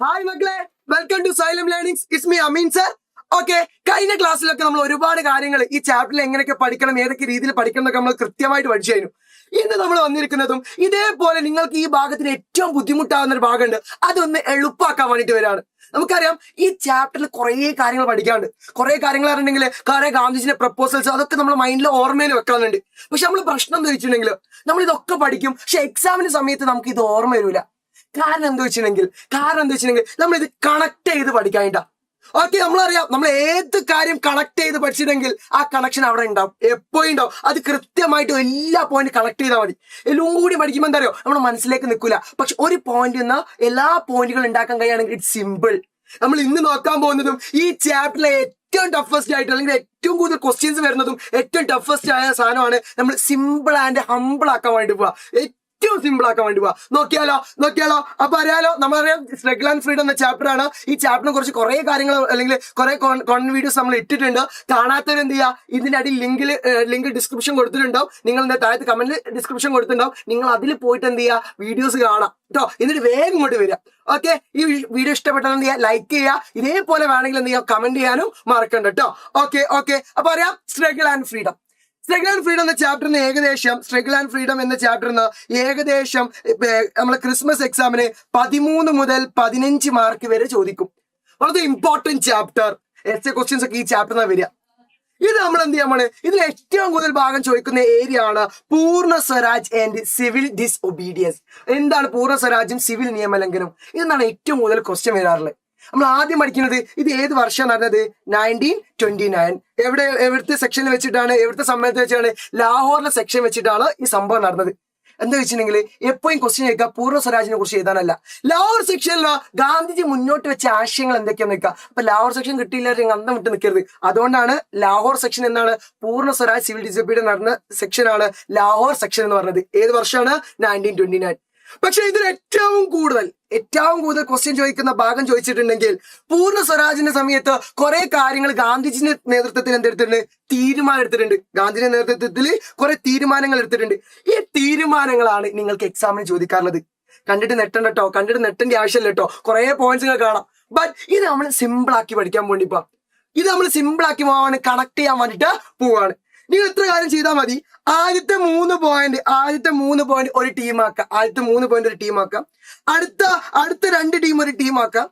Hi മക്കളെ, welcome to Xylem Learnings. It's me Ameen sir. Okay, കഴിഞ്ഞ ക്ലാസ്സിലൊക്കെ നമ്മൾ ഒരുപാട് കാര്യങ്ങൾ ഈ ചാപ്റ്ററിൽ എങ്ങനെയൊക്കെ പഠിക്കണം, ഏതൊക്കെ രീതിയിൽ പഠിക്കണം എന്നൊക്കെ നമ്മൾ കൃത്യമായിട്ട് പഠിച്ചു കഴിഞ്ഞു. ഇന്ന് നമ്മൾ വന്നിരിക്കുന്നതും ഇതേപോലെ നിങ്ങൾക്ക് ഈ ഭാഗത്തിന് ഏറ്റവും ബുദ്ധിമുട്ടാവുന്ന ഒരു ഭാഗമുണ്ട്, അതൊന്ന് എളുപ്പമാക്കാൻ വേണ്ടിയിട്ട് വരികയാണ്. നമുക്കറിയാം ഈ ചാപ്റ്ററിൽ കുറേ കാര്യങ്ങൾ പഠിക്കാനുണ്ട്. കുറേ കാര്യങ്ങൾ അറിഞ്ഞിട്ടുണ്ടെങ്കിൽ കുറെ ഗാന്ധിജിന്റെ പ്രപ്പോസൽസ് അതൊക്കെ നമ്മൾ മൈൻഡിൽ ഓർമ്മയിൽ വെക്കാനുണ്ട്. പക്ഷെ നമ്മൾ പ്രശ്നം എന്താ വെച്ചിട്ടുണ്ടെങ്കിൽ നമ്മൾ ഇതൊക്കെ പഠിക്കും, പക്ഷെ എക്സാമിന് സമയത്ത് നമുക്ക് ഇത് ഓർമ്മ വരില്ല. കാരണം എന്താ വെച്ചിട്ടുണ്ടെങ്കിൽ നമ്മൾ ഇത് കണക്ട് ചെയ്ത് പഠിക്കാനിട്ടാ. ഓക്കെ, നമ്മളറിയാം നമ്മൾ ഏത് കാര്യം കണക്ട് ചെയ്ത് പഠിച്ചിട്ടുണ്ടെങ്കിൽ ആ കണക്ഷൻ അവിടെ ഉണ്ടാവും, എപ്പോഴും ഉണ്ടാവും. അത് കൃത്യമായിട്ട് എല്ലാ പോയിന്റ് കണക്ട് ചെയ്താൽ മതി. എല്ലാം കൂടി പഠിക്കുമ്പോൾ എന്താ അറിയോ, നമ്മുടെ മനസ്സിലേക്ക് നിൽക്കില്ല. പക്ഷെ ഒരു പോയിന്റ് നിന്ന് എല്ലാ പോയിന്റുകൾ ഉണ്ടാക്കാൻ കഴിയുകയാണെങ്കിൽ ഇറ്റ്സ് സിമ്പിൾ. നമ്മൾ ഇന്ന് നോക്കാൻ പോകുന്നതും ഈ ചാപ്റ്ററിലെ ഏറ്റവും ടഫസ്റ്റ് ആയിട്ട് അല്ലെങ്കിൽ ഏറ്റവും കൂടുതൽ ക്വസ്റ്റ്യൻസ് വരുന്നതും ഏറ്റവും ടഫസ്റ്റ് ആയ സാധനമാണ്. നമ്മൾ സിമ്പിൾ ആൻഡ് ഹമ്പിൾ ആക്കാൻ വേണ്ടി പോവാ, ഏറ്റവും സിമ്പിൾ ആക്കാൻ വേണ്ടി പോവാ. നോക്കിയാലോ അപ്പൊ അറിയാലോ, നമ്മളറിയാം സ്ട്രഗിൾ ആൻഡ് ഫ്രീഡം എന്ന ചാപ്റ്റർ ആണ്. ഈ ചാപ്റ്ററിനെ കുറിച്ച് കുറെ കാര്യങ്ങൾ അല്ലെങ്കിൽ കുറെ കോണ്ടന്റ് വീഡിയോസ് നമ്മൾ ഇട്ടിട്ടുണ്ട്. കാണാത്തവർ എന്ത് ചെയ്യുക, ഇതിന്റെ അടിയിൽ ലിങ്ക് ഡിസ്ക്രിപ്ഷൻ കൊടുത്തിട്ടുണ്ടാവും. നിങ്ങൾ എന്താ താഴത്ത് കമന്റിൽ ഡിസ്ക്രിപ്ഷൻ കൊടുത്തിട്ടുണ്ടാവും. നിങ്ങൾ അതിൽ പോയിട്ട് എന്ത് ചെയ്യുക, വീഡിയോസ് കാണാം കേട്ടോ. എന്നിട്ട് വേഗം ഇങ്ങോട്ട് വരിക. ഓക്കെ, ഈ വീഡിയോ ഇഷ്ടപ്പെട്ടാൽ എന്ത് ചെയ്യുക, ലൈക്ക് ചെയ്യുക. ഇതേപോലെ വേണമെങ്കിൽ എന്ത് ചെയ്യുക, കമന്റ് ചെയ്യാനും മറക്കണ്ട കേട്ടോ. ഓക്കെ അപ്പൊ അറിയാം സ്ട്രഗിൾ ആൻഡ് ഫ്രീഡം എന്ന ചാപ്റ്ററിന് ഏകദേശം നമ്മളെ ക്രിസ്മസ് എക്സാമിന് 13 മുതൽ 15 മാർക്ക് വരെ ചോദിക്കും. വളരെ ഇമ്പോർട്ടന്റ് ചാപ്റ്റർ. എസ്എ ക്വസ്റ്റ്യൻസ് ഒക്കെ ഈ ചാപ്റ്ററിനാണ് വരിക. ഇത് നമ്മൾ എന്ത് ചെയ്യാൻ, ഇതിൽ ഏറ്റവും കൂടുതൽ ഭാഗം ചോദിക്കുന്ന ഏരിയ ആണ് പൂർണ്ണ സ്വരാജ് ആൻഡ് സിവിൽ ഡിസ്ഒബീഡിയൻസ്. എന്താണ് പൂർണ്ണ സ്വരാജും സിവിൽ നിയമലംഘനവും? ഇതെന്നാണ് ഏറ്റവും കൂടുതൽ ക്വസ്റ്റ്യൻ വരാറുള്ളത്. നമ്മൾ ആദ്യം പഠിക്കുന്നത് ഇത് ഏത് വർഷം നടന്നത്, 1929. എവിടുത്തെ സെക്ഷനിൽ വെച്ചിട്ടാണ്, എവിടുത്തെ സമ്മേളനത്തിൽ വെച്ചാണ്, ലാഹോറിലെ സെക്ഷൻ വെച്ചിട്ടാണ് ഈ സംഭവം നടന്നത്. എന്താ വെച്ചിട്ടുണ്ടെങ്കിൽ എപ്പോഴും ക്വസ്റ്റ്യൻ ചോദിക്കുക പൂർണ്ണ സ്വരാജിനെ കുറിച്ച് എഴുതാനല്ല. ലാഹോർ സെക്ഷനിലോ ഗാന്ധിജി മുന്നോട്ട് വെച്ച ആശയങ്ങൾ എന്തൊക്കെയാന്ന് നിൽക്കുക. അപ്പൊ ലാഹോർ സെക്ഷൻ കിട്ടിയില്ല, അന്തം വിട്ട് നിൽക്കരുത്. അതുകൊണ്ടാണ് ലാഹോർ സെക്ഷൻ എന്നാണ് പൂർണ്ണ സ്വരാജ് സിവിൽ ഡിസോബീഡിയൻസ് നടന്ന സെക്ഷനാണ് ലാഹോർ സെക്ഷൻ എന്ന് പറഞ്ഞത്. ഏത് വർഷമാണ്, 1929. പക്ഷെ ഇതിൽ ഏറ്റവും കൂടുതൽ ക്വസ്റ്റ്യൻ ചോദിക്കുന്ന ഭാഗം ചോദിച്ചിട്ടുണ്ടെങ്കിൽ പൂർണ്ണ സ്വരാജിന്റെ സമയത്ത് കുറെ കാര്യങ്ങൾ ഗാന്ധിജിന്റെ നേതൃത്വത്തിൽ എന്തെടുത്തിട്ടുണ്ട്, തീരുമാനം എടുത്തിട്ടുണ്ട്. ഗാന്ധിജിന്റെ നേതൃത്വത്തിൽ കുറെ തീരുമാനങ്ങൾ എടുത്തിട്ടുണ്ട്. ഈ തീരുമാനങ്ങളാണ് നിങ്ങൾക്ക് എക്സാമിന് ചോദിക്കാറുള്ളത്. കണ്ടിട്ട് നെട്ടേണ്ട ആവശ്യമില്ല കേട്ടോ, കുറെ പോയിന്റ്സ് കാണാം. ബട്ട് ഇത് നമ്മൾ സിമ്പിൾ ആക്കി പഠിക്കാൻ വേണ്ടി പോവാം. കണക്ട് ചെയ്യാൻ വേണ്ടിട്ട് പോവാണ്. നിങ്ങൾ ഇത്ര കാര്യം ചെയ്താൽ മതി. ആദ്യത്തെ മൂന്ന് പോയിന്റ് ഒരു ടീമാക്കാം. അടുത്ത 2 ടീം ഒരു ടീമാക്കാം.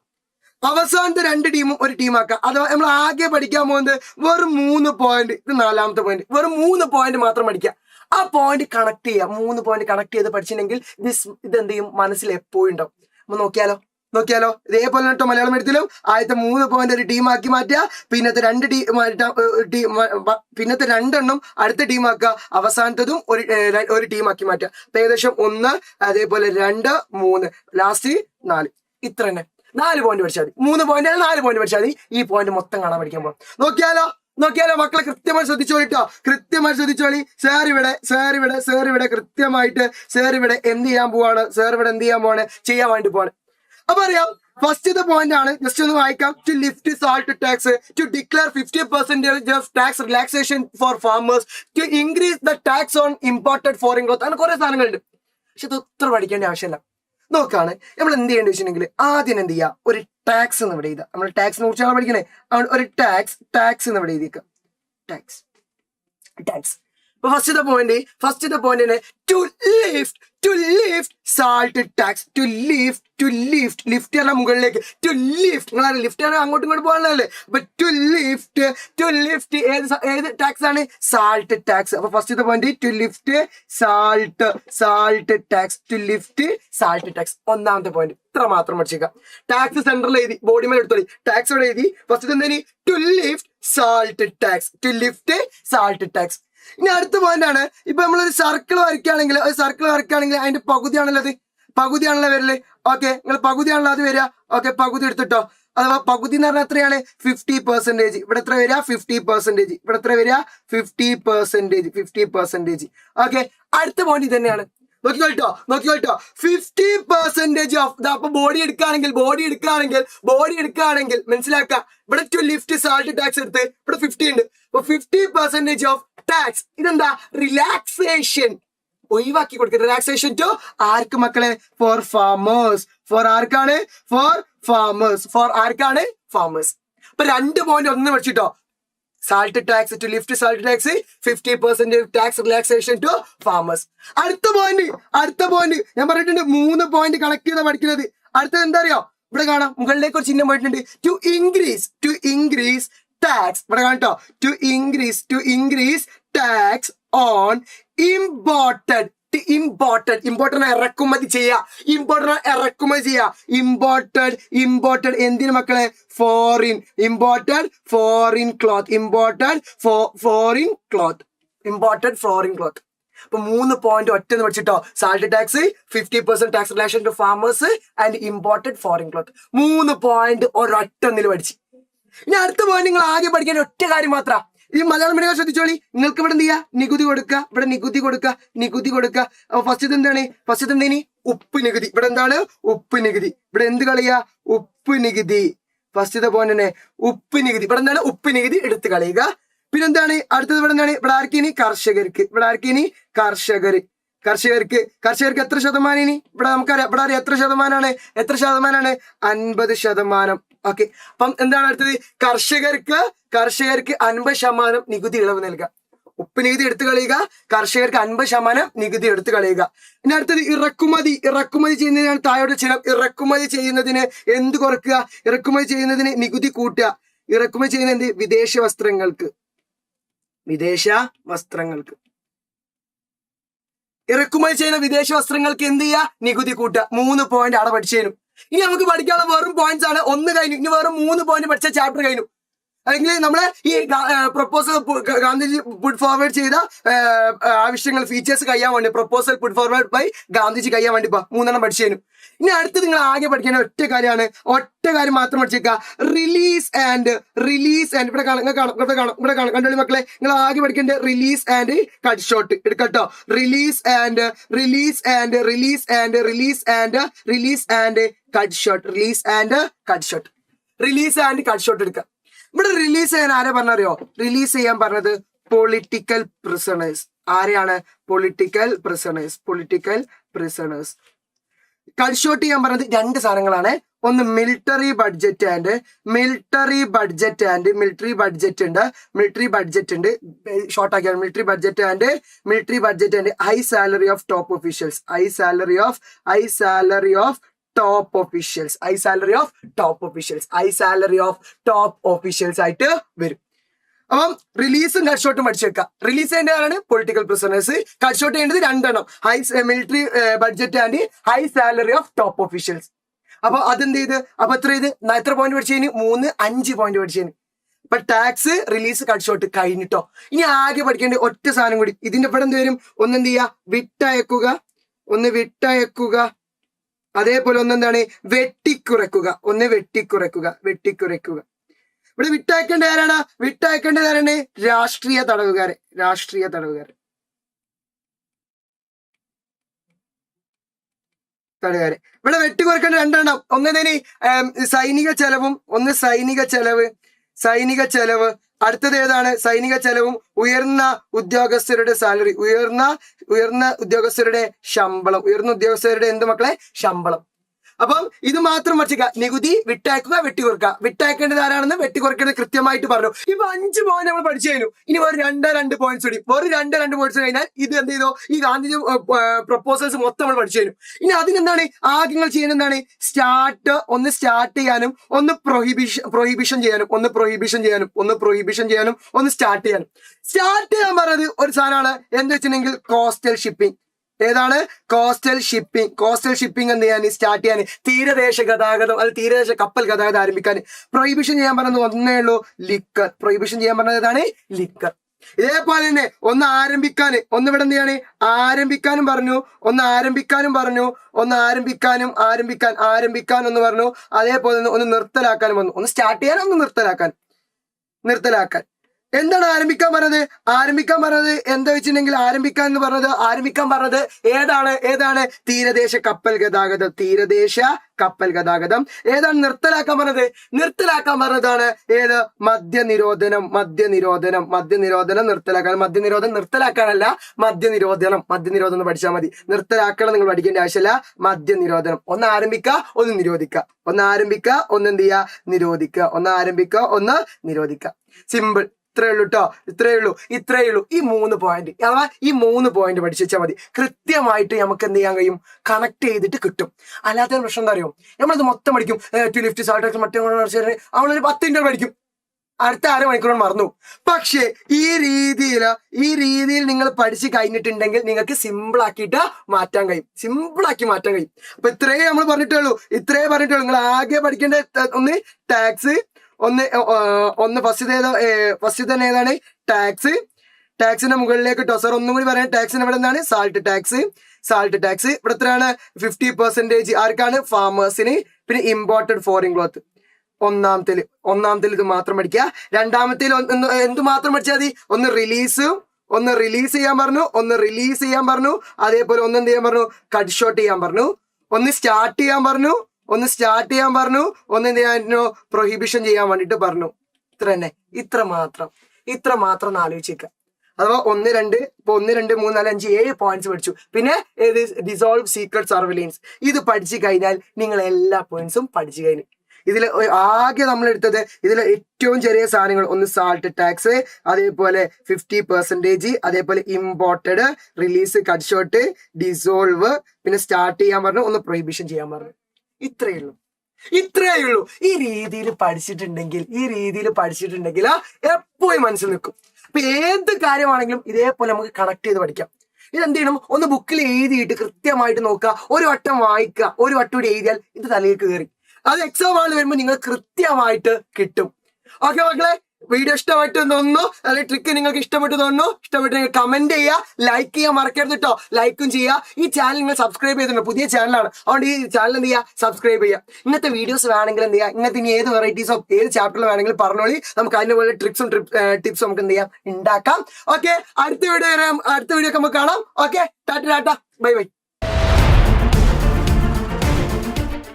അവസാനത്തെ 2 ടീമും ഒരു ടീമാക്കാം. അഥവാ നമ്മൾ ആകെ പഠിക്കാൻ പോകുന്നത് വെറും 3 പോയിന്റ്. ഇത് 4ാമത്തെ പോയിന്റ്. വെറും 3 പോയിന്റ് മാത്രം പഠിക്കുക. ആ പോയിന്റ് കണക്ട് ചെയ്യുക. 3 പോയിന്റ് കണക്ട് ചെയ്ത് പഠിച്ചിട്ടുണ്ടെങ്കിൽ ഇതെന്ത് ചെയ്യും, മനസ്സിൽ എപ്പോഴും ഉണ്ടാവും. അപ്പൊ നോക്കിയാലോ ഇതേപോലെ കേട്ടോ. മലയാളം എഴുത്തിലും ആദ്യത്തെ 3 പോയിന്റ് ഒരു ടീമാക്കി മാറ്റുക. പിന്നത്തെ 2 അടുത്ത ടീമാക്കുക. അവസാനത്തതും ഒരു ടീമാക്കി മാറ്റുക. ഏകദേശം 1, അതേപോലെ 2, 3, ലാസ്റ്റ് 4. ഇത്ര തന്നെ 4 പോയിന്റ് പഠിച്ചാൽ മതി. 3 പോയിന്റ് 4 പോയിന്റ് പഠിച്ചാൽ മതി. ഈ പോയിന്റ് മൊത്തം കാണാൻ പഠിക്കാൻ പോകാം. നോക്കിയാലോ മക്കളെ, കൃത്യമായി ശ്രദ്ധിച്ചോളി. സാർ ഇവിടെ കൃത്യമായിട്ട് എന്ത് ചെയ്യാൻ പോവാണ്, ചെയ്യാൻ വേണ്ടി പോവാണ്. അപ്പൊ അറിയാം, ഫസ്റ്റത്തെ പോയിന്റ് ആണ്, ജസ്റ്റ് ഒന്ന് വായിക്കാം. To lift salt tax, to declare 50% of tax relaxation for farmers, to increase the tax on imported foreign cloth. അങ്ങനെ കുറെ സാധനങ്ങളുണ്ട്. പക്ഷെ ഇത് ഇത്ര പഠിക്കേണ്ട ആവശ്യമില്ല. നോക്കാണ് നമ്മൾ എന്ത് ചെയ്യേണ്ടത് വെച്ചിട്ടുണ്ടെങ്കിൽ ആദ്യം എന്ത് ചെയ്യുക, ഒരു ടാക്സ് എന്ന് ഇവിടെ എഴുതുക. നമ്മൾ ടാക്സിനെ കുറിച്ചാണ് പഠിക്കണേ. ഒരു ടാക്സ് എന്ന് ഇവിടെ എഴുതിക്കുക. ടാക്സ്. അപ്പൊ ഫസ്റ്റത്തെ പോയിന്റിന് to lift salt tax. Lift പറഞ്ഞാൽ മുകളിലേക്ക്. നിങ്ങൾ ലിഫ്റ്റ് പറഞ്ഞാൽ അങ്ങോട്ടും ഇങ്ങോട്ട് പോകാനല്ലേ. അപ്പൊ ടു ലിഫ്റ്റ് ഏത് ടാക്സ് ആണ്, സാൾട്ട് ടാക്സ്. അപ്പൊ ഫസ്റ്റത്തെ point to lift salt tax. ഒന്നാമത്തെ പോയിന്റ് ഇത്ര മാത്രം പഠിച്ചേക്കാം. ടാക്സ് സെൻട്രൽ എഴുതി, ബോഡി മേൽ എടുത്തോളി. ടാക്സ് ഇവിടെ എഴുതി. ഫസ്റ്റ് എന്തേനി, ടു ലിഫ്റ്റ് സാൾട്ട് ടാക്സ്. ഇനി അടുത്ത പോയിന്റ് ആണ്, ഇപ്പൊ നമ്മളൊരു സർക്കിൾ വരയ്ക്കുകയാണെങ്കിൽ അതിന്റെ പകുതിയാണല്ലോ വരല്. ഓക്കെ, നിങ്ങൾ പകുതിയാണല്ലോ അത് വരിക. ഓക്കെ, പകുതി എടുത്തിട്ടോ. അഥവാ പകുതി എന്ന് പറഞ്ഞാൽ എത്രയാണ്, 50%. ഇവിടെ എത്ര വരിക, 50%. ഇവിടെ എത്ര വരിക, 50%. ഓക്കെ, അടുത്ത പോയിന്റ് തന്നെയാണ്. നോക്കിക്കോട്ടോ 50% ഓഫ്. അപ്പൊ ബോഡി എടുക്കുകയാണെങ്കിൽ മനസ്സിലാക്കുക. ഇവിടെ ടു ലിഫ്റ്റ് സാൾട്ട് ടാക്സ് എടുത്ത് ഇവിടെ 50 ഉണ്ട്. അപ്പൊ 50% ഓഫ് ടാക്സ്. ഇതെന്താ, റിലാക്സേഷൻ. ഒഴിവാക്കി കൊടുക്കുക. റിലാക്സേഷൻ ടു ആർക്ക് മക്കളെ, ഫോർ ഫാമേഴ്സ്. ഫോർ ആർക്കാണ്, ഫോർ ഫാമേഴ്സ്. ഫോർ ആർക്കാണ്? ഫാമേഴ്സ്. അപ്പൊ 2 പോയിന്റ് ഒന്ന് പഠിച്ചിട്ടോ. Salt tax to lift salt tax 50% tax relaxation to farmers. അടുത്ത പോയിന്റ് ഞാൻ പറഞ്ഞിട്ടുണ്ട് 3 പോയിന്റ് കണക്ട് ചെയ്താ പഠിക്കുന്നത്. അടുത്തത് എന്താ അറിയോ? ഇവിടെ കാണാം, മുകളിലേക്ക് ഒരു ചിഹ്നം പോയിട്ടുണ്ട്. To increase tax. ഇവിടെ കാണട്ടോ, to increase tax on imported ഇറക്കുമതി ചെയ്യുക. ഇമ്പോർട്ടഡ് എന്തിന് മക്കളെ? Foreign cloth. അപ്പൊ 3 പോയിന്റ് ഒറ്റന്ന് പഠിച്ചിട്ടോ. Salt tax, 50% tax relaxation to farmers and imported foreign cloth. 3 point ഒരൊറ്റൊന്നിൽ പഠിച്ചു. ഇനി അടുത്ത പോയിന്റ് നിങ്ങൾ ആകെ പഠിക്കേണ്ട ഒറ്റ കാര്യം മാത്രം. ഈ മലയാളം മീഡിയം ശ്രദ്ധിച്ചോളി. നിങ്ങൾക്ക് ഇവിടെ എന്ത് ചെയ്യാ? നികുതി കൊടുക്കുക. ഇവിടെ നികുതി കൊടുക്കുക. അപ്പൊ ഫസ്റ്റ് എന്തേനി? ഉപ്പ് നികുതി. ഇവിടെ എന്താണ്? ഉപ്പ് നികുതി. ഇവിടെ എന്ത് കളയുക? ഉപ്പ് നികുതി. ഫസ്റ്റ് പോയിന്റ് തന്നെ ഉപ്പ് നികുതി. ഇവിടെ എന്താണ്? ഉപ്പ് നികുതി എടുത്ത് കളയുക. പിന്നെന്താണ് അടുത്തത്? ഇവിടെ എന്താണ്? ഇവിടെ ആർക്കിനി? കർഷകർക്ക് എത്ര ശതമാനം? ഇനി ഇവിടെ നമുക്കറിയാം. ഇവിടെ അറിയാം എത്ര ശതമാനമാണ്? 50%. ഓക്കെ. അപ്പം എന്താണ് അടുത്തത്? കർഷകർക്ക് 50% നികുതി ഇളവ് നൽകുക. ഉപ്പ് നികുതി എടുത്തു കളയുക. കർഷകർക്ക് 50% നികുതി എടുത്തു കളയുക. ഇനി അടുത്തത് ഇറക്കുമതി ചെയ്യുന്നതിനാണ് താഴോട്ട് ചിലവ്. ഇറക്കുമതി ചെയ്യുന്നതിന് എന്ത് കുറക്കുക? ഇറക്കുമതി ചെയ്യുന്നതിന് നികുതി കൂട്ടുക. ഇറക്കുമതി ചെയ്യുന്നത് വിദേശ വസ്ത്രങ്ങൾക്ക്. ഇറക്കുമതി ചെയ്യുന്ന വിദേശ വസ്ത്രങ്ങൾക്ക് എന്ത് ചെയ്യുക? നികുതി കൂട്ടുക. 3 പോയിന്റ് അവിടെ പഠിച്ചു. ഇനി നമുക്ക് പഠിക്കാനുള്ള വെറും പോയിന്റ്സ് ആണ്. 1 കഴിഞ്ഞു. ഇനി വെറും 3 പോയിന്റ് പഠിച്ച ചാപ്റ്റർ കഴിഞ്ഞു. അല്ലെങ്കിൽ നമ്മളെ ഈ പ്രൊപ്പോസൽ ഗാന്ധിജി പുട്ട് ഫോർവേഡ് ചെയ്ത ആവശ്യങ്ങൾ ഫീച്ചേഴ്സ് കഴിയാൻ വേണ്ടി proposal put forward by Gandhiji കഴിയാൻ വേണ്ടി 3 പഠിച്ചു. ഇനി അടുത്ത് നിങ്ങൾ ആകെ പഠിക്കേണ്ട ഒറ്റ കാര്യം മാത്രം പഠിച്ചേക്കുക. റിലീസ് ആൻഡ് ഇവിടെ കാണാം കണ്ടോളി മക്കളെ. നിങ്ങൾ ആകെ പഠിക്കേണ്ട റിലീസ് ആൻഡ് കട്ട് ഷോട്ട് എടുക്കട്ടോ. റിലീസ് ആൻഡ് കട്ട് ഷോട്ട് എടുക്കുക. ഇവിടെ റിലീസ് ചെയ്യാൻ ആരെ പറഞ്ഞറിയോ? റിലീസ് ചെയ്യാൻ പറഞ്ഞത് പൊളിറ്റിക്കൽ പ്രിസണേഴ്സ്. ആരെയാണ്? Political prisoners. കട്ട് ഷോട്ട് ചെയ്യാൻ പറഞ്ഞത് 2 സാധനങ്ങളാണ്. ഒന്ന് മിലിറ്ററി ബഡ്ജറ്റ് ഉണ്ട്. ഷോർട്ട് ആക്കിയാണ് military budget and high salary of top officials. ആയിട്ട് വരും. അപ്പം റിലീസും കട്ട് ഷോട്ടും പഠിച്ചേക്കാം. റിലീസ് ചെയ്യേണ്ടതാണ് പൊളിറ്റിക്കൽ പ്രിസണേഴ്സ്. കട്ട് ഷോട്ട് ചെയ്യേണ്ടത് 2 high military budget and high salary of top officials. അപ്പൊ അതെന്ത് ചെയ്ത്? അപ്പൊ എത്ര പോയിന്റ് പഠിച്ചതിന്? 5 പോയിന്റ് പഠിച്ചതിന്. ഇപ്പൊ ടാക്സ്, റിലീസ്, കട്ട് ഷോട്ട് കഴിഞ്ഞിട്ടോ. ഇനി ആകെ പഠിക്കേണ്ട ഒറ്റ സാധനം കൂടി. ഇതിന്റെ ഇവിടെ എന്ത് വരും? ഒന്നെന്ത് ചെയ്യുക? വിട്ടയക്കുക. അതേപോലെ ഒന്നെന്താണ്? വെട്ടിക്കുറയ്ക്കുക. ഇവിടെ വിട്ടയക്കേണ്ടത് ആരാണ്? രാഷ്ട്രീയ തടവുകാരെ. ഇവിടെ വെട്ടിക്കുറയ്ക്കേണ്ട 2 ഒന്നേനി സൈനിക ചെലവ്. അടുത്തത് ഏതാണ്? സൈനിക ചെലവും ഉയർന്ന ഉദ്യോഗസ്ഥരുടെ സാലറി. ഉയർന്ന ഉദ്യോഗസ്ഥരുടെ ശമ്പളം. എന്ത് മക്കളെ? ശമ്പളം. അപ്പം ഇത് മാത്രം പഠിക്കുക. നികുതി, വിട്ടയക്കുക, വെട്ടിക്കുറക്കുക. വിട്ടയക്കേണ്ടത് ആരാണെന്ന്, വെട്ടിക്കുറയ്ക്കേണ്ടത് കൃത്യമായിട്ട് പറഞ്ഞു. ഇപ്പൊ 5 പോയിന്റ് നമ്മൾ പഠിച്ചു കഴിഞ്ഞു. ഇനി ഒരു 2 പോയിന്റ്സ് കൂടി. പോയിന്റ്സ് കഴിഞ്ഞാൽ ഇത് എന്ത് ചെയ്തോ? ഈ ഗാന്ധിജി പ്രൊപ്പോസൽസ് മൊത്തം നമ്മൾ പഠിച്ചു കഴിഞ്ഞു. ഇനി അതിനെന്താണ് ആദ്യങ്ങൾ ചെയ്യുന്നത്? എന്താണ്? സ്റ്റാർട്ട് ചെയ്യാനും ഒന്ന് പ്രൊഹിബിഷൻ ചെയ്യാനും സ്റ്റാർട്ട് ചെയ്യാൻ പറഞ്ഞത് ഒരു സാധനമാണ്. എന്താ വെച്ചിട്ടുണ്ടെങ്കിൽ കോസ്റ്റൽ ഷിപ്പിംഗ്. ഏതാണ്? കോസ്റ്റൽ ഷിപ്പിംഗ് എന്ത് ചെയ്യാൻ? സ്റ്റാർട്ട് ചെയ്യാൻ. തീരദേശ ഗതാഗതം, അത് തീരദേശ കപ്പൽ ഗതാഗതം ആരംഭിക്കാൻ. പ്രൊഹിബിഷൻ ചെയ്യാൻ പറഞ്ഞത് ഒന്നേ ഉള്ളൂ, ലിക്കർ. ലിക്കർ. ഇതേപോലെ തന്നെ ഒന്ന് ആരംഭിക്കാനും പറഞ്ഞു. ഒന്ന് പറഞ്ഞു. അതേപോലെ ഒന്ന് നിർത്തലാക്കാനും വന്നു. ഒന്ന് സ്റ്റാർട്ട് ചെയ്യാൻ, ഒന്ന് നിർത്തലാക്കാൻ. എന്താണ് ആരംഭിക്കാൻ പറഞ്ഞത് എന്താ വെച്ചിട്ടുണ്ടെങ്കിൽ ആരംഭിക്കാൻ പറഞ്ഞത് ഏതാണ് തീരദേശ കപ്പൽ ഗതാഗതം. ഏതാണ് നിർത്തലാക്കാൻ പറഞ്ഞതാണ് ഏത് മദ്യനിരോധനം നിർത്തലാക്കാനല്ല, മദ്യനിരോധനം എന്ന് പഠിച്ചാൽ മതി. നിർത്തലാക്കണം നിങ്ങൾ പഠിക്കേണ്ട ആവശ്യമില്ല. മദ്യനിരോധനം. ഒന്ന് ആരംഭിക്കുക, ഒന്ന് നിരോധിക്കുക. ഒന്ന് ആരംഭിക്കുക, ഒന്ന് എന്ത് ചെയ്യുക, നിരോധിക്കുക. ഒന്ന് ആരംഭിക്കുക, ഒന്ന് നിരോധിക്കുക. സിമ്പിൾ. ഇത്രയേ ഉള്ളൂ. ഈ 3 പോയിന്റ്, അഥവാ ഈ 3 പോയിന്റ് പഠിച്ചു വെച്ചാൽ മതി. കൃത്യമായിട്ട് നമുക്ക് എന്ത് ചെയ്യാൻ കഴിയും, കണക്ട് ചെയ്തിട്ട് കിട്ടും. അല്ലാത്ത പ്രശ്നം എന്താ അറിയോ, നമ്മളിത് മൊത്തം പഠിക്കും. ടു ലിഫ്റ്റ് സാൾട്ട് മറ്റേ അവളൊരു 10 മിനിറ്റ് പഠിക്കും, അടുത്ത 1/2 മണിക്കൂർ മറന്നു. പക്ഷേ ഈ രീതിയിൽ നിങ്ങൾ പഠിച്ചു കഴിഞ്ഞിട്ടുണ്ടെങ്കിൽ നിങ്ങൾക്ക് സിമ്പിൾ ആക്കിയിട്ട് മാറ്റാൻ കഴിയും. അപ്പൊ ഇത്രേ നമ്മൾ പറഞ്ഞിട്ടുള്ളൂ. നിങ്ങൾ ആകെ പഠിക്കേണ്ട ഒന്ന് ടാക്സ്, ഒന്ന് ഫസ്റ്റ് തന്നെ ഏതാണ്, ടാക്സിന്റെ മുകളിലേക്ക് സർ ഒന്നും കൂടി പറയാം. ടാക്സിന് ഇവിടെ എന്താണ്, സാൾട്ട് ടാക്സ്. ഇവിടെ എത്രയാണ്, 50% ആർക്കാണ്, ഫാമേഴ്സിന്. പിന്നെ ഇമ്പോർട്ടഡ് ഫോറിൻ ക്ലോത്ത്. ഒന്നാമത്തിൽ ഇത് മാത്രം പഠിക്കുക. രണ്ടാമത്തിൽ എന്ത് മാത്രം പഠിച്ചാൽ മതി, ഒന്ന് റിലീസ് ചെയ്യാൻ പറഞ്ഞു. അതേപോലെ ഒന്ന് എന്ത് ചെയ്യാൻ പറഞ്ഞു, കട്ട് ഷോട്ട് ചെയ്യാൻ പറഞ്ഞു. ഒന്ന് സ്റ്റാർട്ട് ചെയ്യാൻ പറഞ്ഞു. ഒന്ന് എന്ത് ചെയ്യാൻ, പ്രൊഹിബിഷൻ ചെയ്യാൻ വേണ്ടിട്ട് പറഞ്ഞു. ഇത്ര മാത്രം ആലോചിക്കുക. അഥവാ 1, 2, 3, 4, 5, 7 പോയിന്റ്സ് പഠിച്ചു. പിന്നെ ഏത്, ഡിസോൾവ് സീക്രട്ട് സർവൈലൻസ്. ഇത് പഠിച്ചു കഴിഞ്ഞാൽ നിങ്ങൾ എല്ലാ പോയിന്റ്സും പഠിച്ചു കഴിഞ്ഞു. ഇതിൽ ആകെ നമ്മൾ എടുത്തത്, ഇതിലെ ഏറ്റവും ചെറിയ സാധനങ്ങൾ, ഒന്ന് സാൾട്ട് ടാക്സ്, അതേപോലെ 50%, അതേപോലെ imported, release, cut short, dissolve, പിന്നെ സ്റ്റാർട്ട് ചെയ്യാൻ പറഞ്ഞു, ഒന്ന് പ്രൊഹിബിഷൻ ചെയ്യാൻ പറഞ്ഞു. ഇത്രയേ ഉള്ളൂ. ഈ രീതിയിൽ പഠിച്ചിട്ടുണ്ടെങ്കിൽ എപ്പോഴും മനസ്സിൽ നിൽക്കും. അപ്പൊ ഏത് കാര്യമാണെങ്കിലും ഇതേപോലെ നമുക്ക് കണക്ട് ചെയ്ത് പഠിക്കാം. ഇതെന്ത് ചെയ്യണം, ഒന്ന് ബുക്കിൽ എഴുതിയിട്ട് കൃത്യമായിട്ട് നോക്കുക, ഒരു വട്ടം വായിക്കുക, ഒരു വട്ടം കൂടി എഴുതിയാൽ ഇത് തലയിൽ കയറി. അത് എക്സാം ആൾ വരുമ്പോൾ നിങ്ങൾ കൃത്യമായിട്ട് കിട്ടും. ഓക്കെ മക്കളെ, വീഡിയോ ഇഷ്ടമായിട്ട് തോന്നുന്നു, അല്ലെങ്കിൽ ട്രിക്ക് നിങ്ങൾക്ക് ഇഷ്ടപ്പെട്ടു തോന്നുന്നു. നിങ്ങൾ കമന്റ് ചെയ്യുക, ലൈക്ക് ചെയ്യാൻ മറക്കരുത് കേട്ടോ. ലൈക്കും ചെയ്യുക. ഈ ചാനൽ നിങ്ങൾ സബ്സ്ക്രൈബ് ചെയ്തിട്ടുണ്ട്, പുതിയ ചാനലാണ്. അതുകൊണ്ട് ഈ ചാനൽ എന്ത് ചെയ്യുക, സബ്സ്ക്രൈബ് ചെയ്യുക. ഇങ്ങനത്തെ വീഡിയോസ് വേണമെങ്കിൽ എന്ത് ചെയ്യുക, ഇങ്ങനത്തെ ഇനി ഏത് വെറൈറ്റീസോ ഏത് ചാപ്റ്ററിൽ വേണമെങ്കിലും പറഞ്ഞോളി. നമുക്ക് അതിന്റെ പോലെ ട്രിക്സും ടിപ്സും നമുക്ക് എന്ത് ചെയ്യാം, ഉണ്ടാക്കാം. ഓക്കെ, അടുത്ത വീഡിയോ ഒക്കെ നമുക്ക് കാണാം. Okay, tata, by.